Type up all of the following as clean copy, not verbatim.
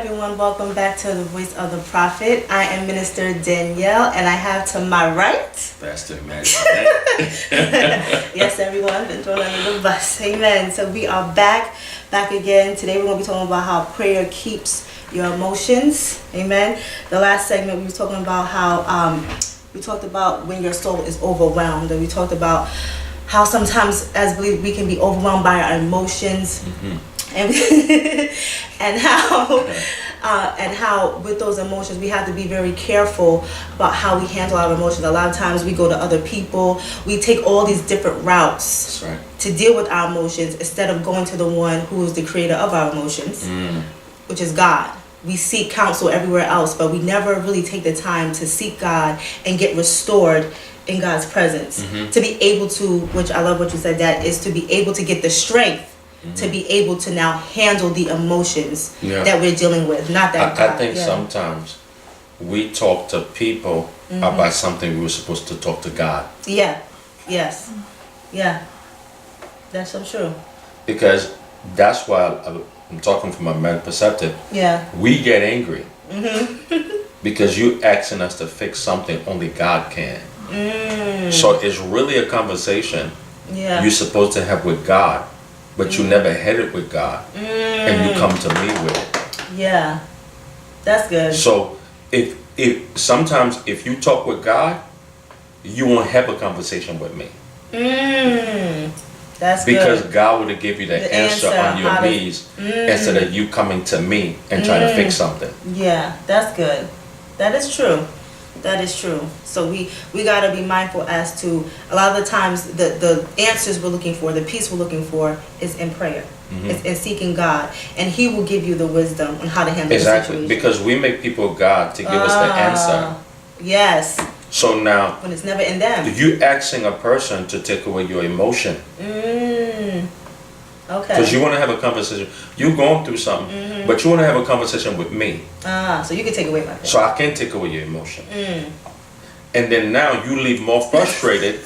Everyone, welcome back to the Voice of the Prophet. I am Minister Danielle, and I have to my right Pastor Emmanuel. yes, everyone, been thrown under the bus. Amen. So we are back again. Today we're going to be talking about how prayer keeps your emotions. Amen. The last segment we were talking about how we talked about when your soul is overwhelmed, and we talked about how sometimes as believers we can be overwhelmed by our emotions. And and how with those emotions we have to be very careful about how we handle our emotions. A lot of times we go to other people, we take all these different routes. That's right. To deal with our emotions instead of going to the one who is the creator of our emotions, which is God. We seek counsel everywhere else, but we never really take the time to seek God and get restored in God's presence. To be able to, which I love what you said, that is to be able to get the strength to be able to now handle the emotions that we're dealing with. Not that I think sometimes we talk to people about something we were supposed to talk to God. Yeah. Yes. Yeah. That's so true. Because that's why I'm talking from a man perspective. Yeah. We get angry because you asking us to fix something only God can. So it's really a conversation you're supposed to have with God. But you never had it with God, and you come to me with it. Yeah, that's good. So if sometimes if you talk with God, you won't have a conversation with me. That's because good. God would give you the answer on your knees instead of you coming to me and trying to fix something. Yeah, that's good. That is true. That is true. So we got to be mindful as to a lot of the times the answers we're looking for, the peace we're looking for is in prayer. It's in seeking God, and He will give you the wisdom on how to handle the situation. Because we make people God to give us the answer. Yes. So now when it's never in them. You asking a person to take away your emotion. Okay. Because you want to have a conversation. You're going through something, but you want to have a conversation with me. So you can take away my pain. So I can take away your emotion. And then now you leave more frustrated.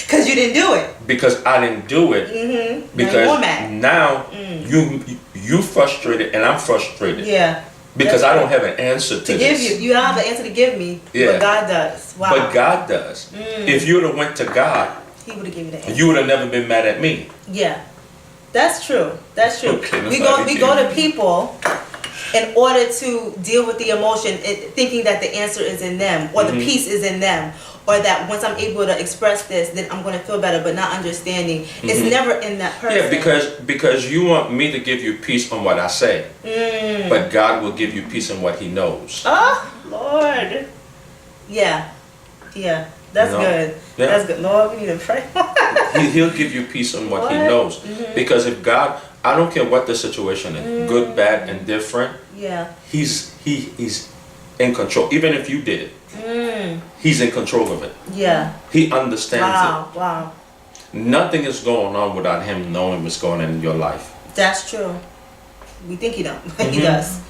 Because you didn't do it. Because I didn't do it. Because now you frustrated and I'm frustrated. Yeah. Because I don't have an answer to give you. You don't have an answer to give me. Yeah. But God does. Wow. But God does. If you would have went to God, He would have given you the answer. You would have never been mad at me. Yeah. That's true. That's true. Okay, we go to people in order to deal with the emotion, thinking that the answer is in them, or the peace is in them, or that once I'm able to express this, then I'm going to feel better, but not understanding. It's never in that person. Yeah, because you want me to give you peace on what I say, but God will give you peace on what He knows. Oh, Lord. Yeah. Yeah. That's good. Yeah. That's good. Lord, we need to pray. He'll give you peace on what He knows. Because if God, I don't care what the situation is, good, bad, and different. Yeah. He's in control. Even if you did it, He's in control of it. Yeah. He understands it. Wow. Nothing is going on without Him knowing what's going on in your life. That's true. We think He don't, but He does.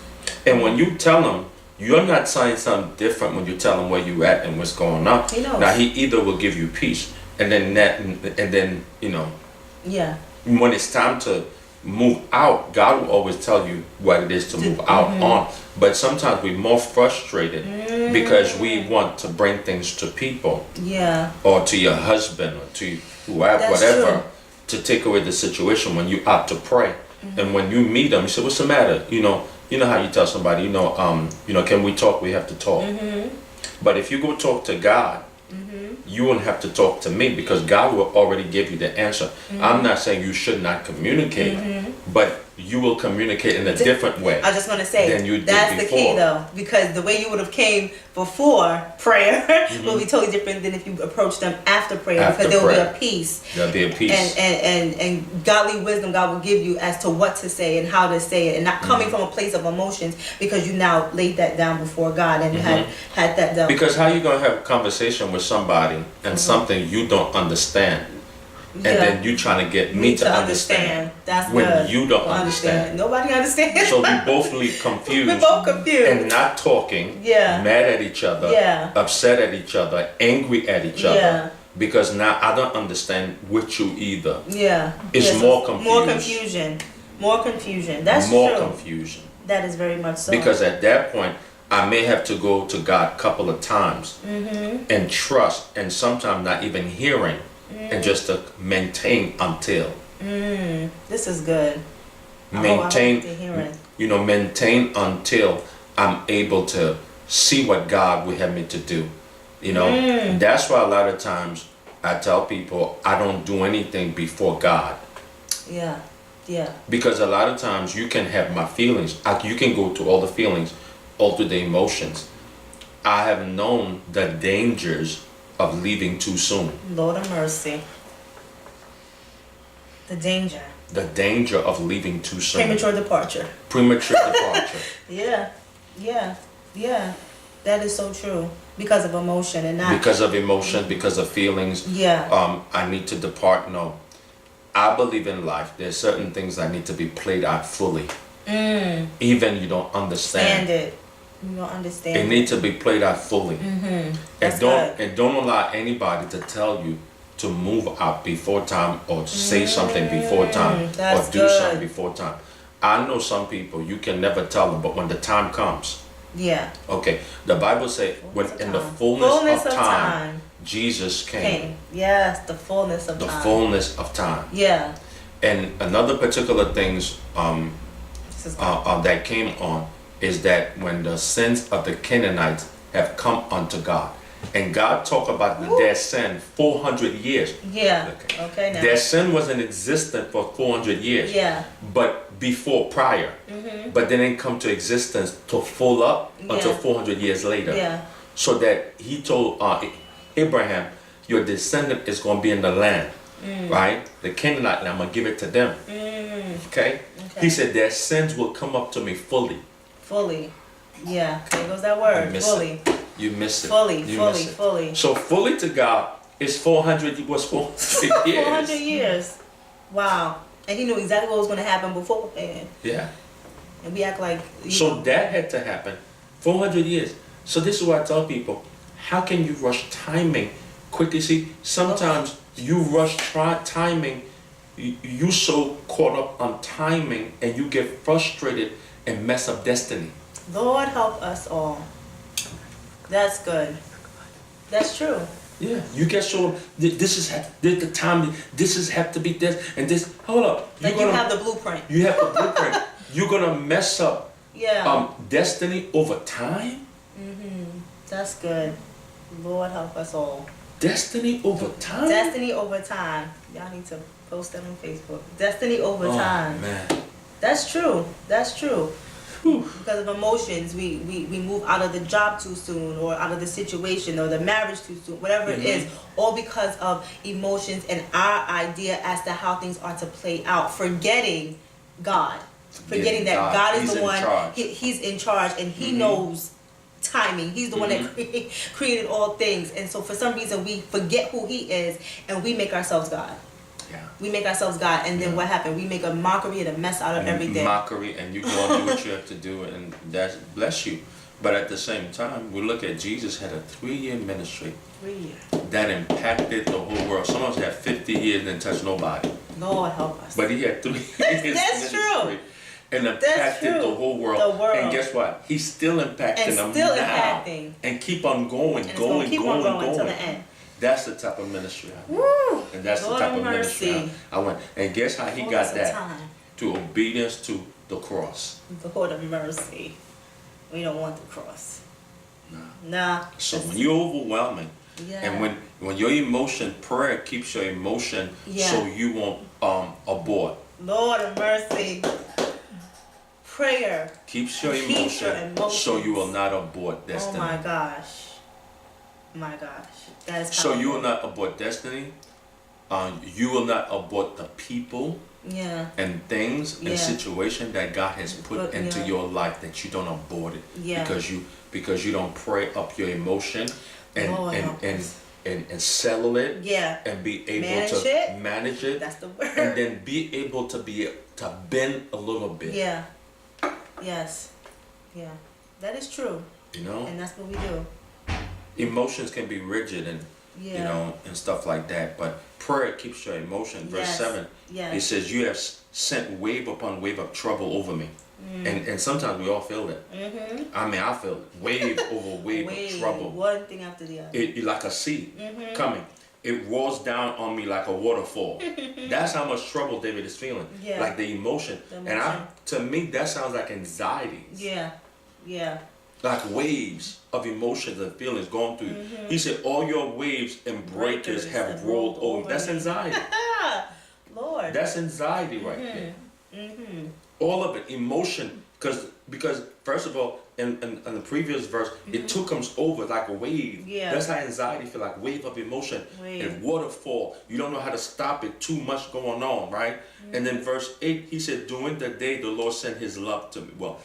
And when you tell Him, you're not saying something different when you tell Him where you at and what's going on. He knows. Now He either will give you peace, and then you know. Yeah. When it's time to move out, God will always tell you what it is to move out on. But sometimes we're more frustrated because we want to bring things to people. Yeah. Or to your husband or to whoever, whatever, to take away the situation when you opt to pray. And when you meet them, you say, "What's the matter?" You know how you tell somebody, can we talk? We have to talk. But if you go talk to God, you won't have to talk to me because God will already give you the answer. I'm not saying you should not communicate, but you will communicate in a different way. I was just going to say, than you did that's before. the key though, because the way you would have came before prayer will be totally different than if you approach them after prayer, because there will be a peace. There'll be a peace. And godly wisdom God will give you as to what to say and how to say it, and not coming from a place of emotions, because you now laid that down before God and had that done. Because how you going to have a conversation with somebody and something you don't understand? And then you trying to get me to understand. That's when good. you don't understand. Nobody understands. So we both leave confused. We're both confused. And not talking. Mad at each other. Upset at each other. Angry at each other. Because now I don't understand with you either. It's more confusion. More confusion. That's more true. confusion. That is very much so. Because at that point, I may have to go to God a couple of times and trust, and sometimes not even hearing, and just to maintain until. This is good. Maintain, I hope to hear it. maintain until I'm able to see what God would have me to do. That's why a lot of times I tell people I don't do anything before God. Yeah. Yeah. Because a lot of times you can have my feelings. You can go through all the feelings, all through the emotions. I have known the dangers of leaving too soon. Lord of mercy. The danger. The danger of leaving too soon. Premature departure. Premature departure. Yeah. Yeah. Yeah. That is so true. Because of emotion and not. Because of emotion, because of feelings. Yeah. I need to depart. No. I believe in life. There's certain things that need to be played out fully. Even you don't understand. Stand it. You don't understand. It needs to be played out fully. That's And don't allow anybody to tell you to move out before time, or say something before time, That's or do good. something before time. I know some people you can never tell them, but when the time comes, Yeah. okay, the Bible says when in the time. fullness of time, Jesus came. Yes, the fullness of The time. fullness of time. Yeah. And another particular things This is that came on is that when the sins of the Canaanites have come unto God, and God talked about their sin 400 years. yeah. Okay now. Their sin was in existence for 400 years. Yeah. But before, prior. But they didn't come to existence to full up until Yeah. 400 years later. Yeah. So that he told Abraham, your descendant is going to be in the land, right? The Canaanite land, I'm going to give it to them. Okay? He said, their sins will come up to me fully. Fully. Yeah. There goes that word. miss Fully. You miss it. Fully. You Fully. miss it. Fully. So fully to God is 400 years. 400 years. Wow. And he knew exactly what was going to happen beforehand. Yeah. And we act like. So that had to happen 400 years. So this is what I tell people. How can you rush timing quickly? See, sometimes you rush timing. You so caught up on timing and you get frustrated and mess up destiny. Lord help us all. That's good. That's true. Yeah, you get so this is the time. This is have to be this and this. Hold up, Like you have the blueprint. You have the blueprint. You're gonna mess up. Yeah. Destiny over time. That's good. Lord help us all. Destiny over time. Destiny over time. Y'all need to post that on Facebook. Destiny over Oh time. man. That's true. That's true. Because of emotions, we move out of the job too soon, or out of the situation, or the marriage too soon, whatever it is, all because of emotions and our idea as to how things are to play out, forgetting God. Forgetting that God is the one, he's in charge, and he knows timing. He's the one that created all things. And so for some reason we forget who he is, and we make ourselves God. Yeah. We make ourselves God, and then what happened? We make a mockery and a mess out of everything. Mockery, and you go and do what you have to do, and that's bless you. But at the same time, we look at Jesus had a 3-year ministry 3 years. that impacted the whole world. Some of us had 50 years and didn't touch nobody. Lord help us. But he had 3 years That's ministry true. and impacted the whole world. The world. And guess what? He's still impacting And them still now. impacting. And keep on going, And it's gonna keep on going going. till the end. That's the type of ministry I Woo! want. And that's Lord the type of of ministry mercy. I want. And guess how he Fullness got of that? time. To obedience to the cross. Lord of mercy. We don't want the cross. Nah. So when you're overwhelming, Yeah. and when your emotion, prayer keeps your emotion so you won't abort. Lord of mercy. Prayer. Keeps your Keeps your emotion so you will emotions. not abort destiny. Oh my gosh. My gosh. That is So you will powerful. not abort destiny. You will not abort the people Yeah. and things and Yeah. situation that God has put But, into yeah. your life, that you don't abort it Yeah. because you don't pray up your emotion Lord help and us. and settle it Yeah. and be able Manage to it. manage it, That's the word. and then be able to bend a little bit. Yeah. Yes. Yeah. That is true. You know, And that's what we do. emotions can be rigid and Yeah. you know and stuff like that, but prayer keeps your emotion. Verse Yes. 7, Yes. it says, "You have sent wave upon wave of trouble over me." And sometimes we all feel it. I mean, I feel it. Wave over wave of trouble. One thing after the other. It like a sea coming. It roars down on me like a waterfall. That's how much trouble David is feeling. Yeah. Like the emotion. And to me, that sounds like anxiety. Yeah. Yeah. Like waves of emotions and feelings going through you. He said, all your waves and breakers have rolled over. That's anxiety. Lord. That's anxiety right there. All of it, emotion. Because first of all, in the previous verse, it took him over like a wave. Yeah. That's how anxiety feel, like wave of emotion. Wave. And waterfall. You don't know how to stop it. Too much going on, right? And then verse 8, he said, during the day the Lord sent his love to me. Well,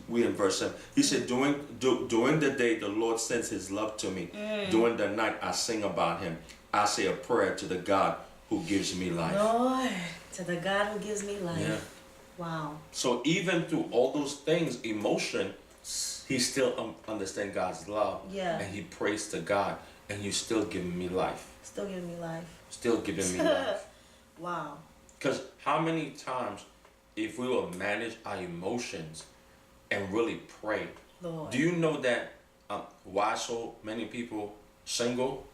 we in verse 7. He said, during the day the Lord sends his love to me. During the night I sing about him. I say a prayer to the God who gives me life. Lord, to the God who gives me life. Yeah. Wow. So even through all those things, emotion, he still understand God's love. Yeah. And he prays to God, and you still giving me life. Still giving me life. Still giving me life. Wow. Because how many times, if we will manage our emotions and really pray, Lord. do you know that why so many people single?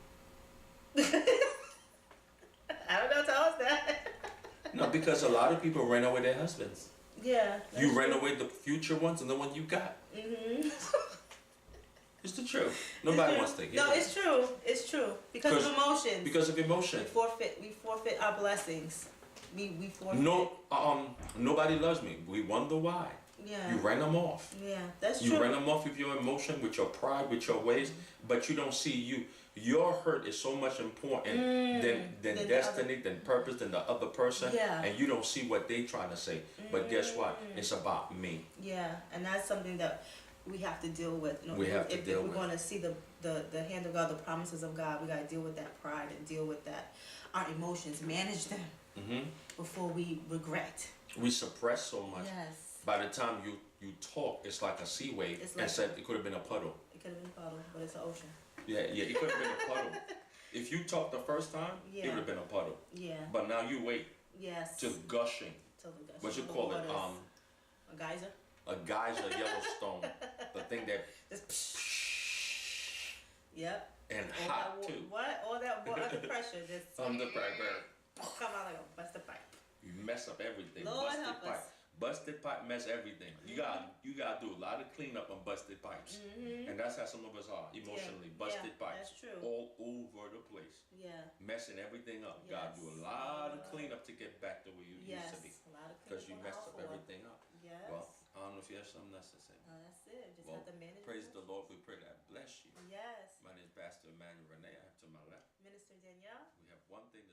I don't know. Tell us that. No, because a lot of people ran away their husbands. Yeah. You ran away the future ones and the one you got. It's the truth. Nobody wants to hear No, that. it's true. It's true. Because of emotions. Because of emotion. We forfeit our blessings. We forfeit. No, nobody loves me. We wonder why. Yeah. You ran them off. Yeah, that's You true. ran them off with your emotion, with your pride, with your ways, but you don't see you. Your hurt is so much important than destiny, than purpose, than the other person. Yeah. And you don't see what they trying to say. But guess what? It's about me. Yeah, and that's something that we have to deal with. You know, We have to if deal we're with. going to see the hand of God, the promises of God, we got to deal with that pride and deal with that, our emotions, manage them before we regret. We suppress so much. Yes. By the time you talk, it's like a sea wave. It's And like- said it could have been a puddle. It could have been a puddle, but it's an ocean. Yeah, it could have been a puddle. If you talked the first time, it Yeah. would have been a puddle. Yeah. But now you wait Yes. to gushing. Till the gush What you of call the it? waters. A geyser. A geyser, Yellowstone. The thing that Just yep. and All hot that too. What? All that water under pressure just Under pressure. come out like a busted pipe. You mess up everything. Lord busted help pipe. us. Busted pipe mess everything. You gotta do a lot of cleanup on busted pipes. And that's how some of us are emotionally. Yeah, Busted yeah, pipes. that's true. All over the place. Yeah. Messing everything up. You gotta do a Yes. lot of cleanup to get back to where you Yes. used to be. A lot of Because you cleanup on messed the up household. everything up. Yes. Well, I don't know if you have something else to say. No, that's it. Just Well, have to manage. praise the emotions. Lord. We pray that bless you. Yes. My name is Pastor Emmanuel Renee. I have to my left. Minister Danielle. We have one thing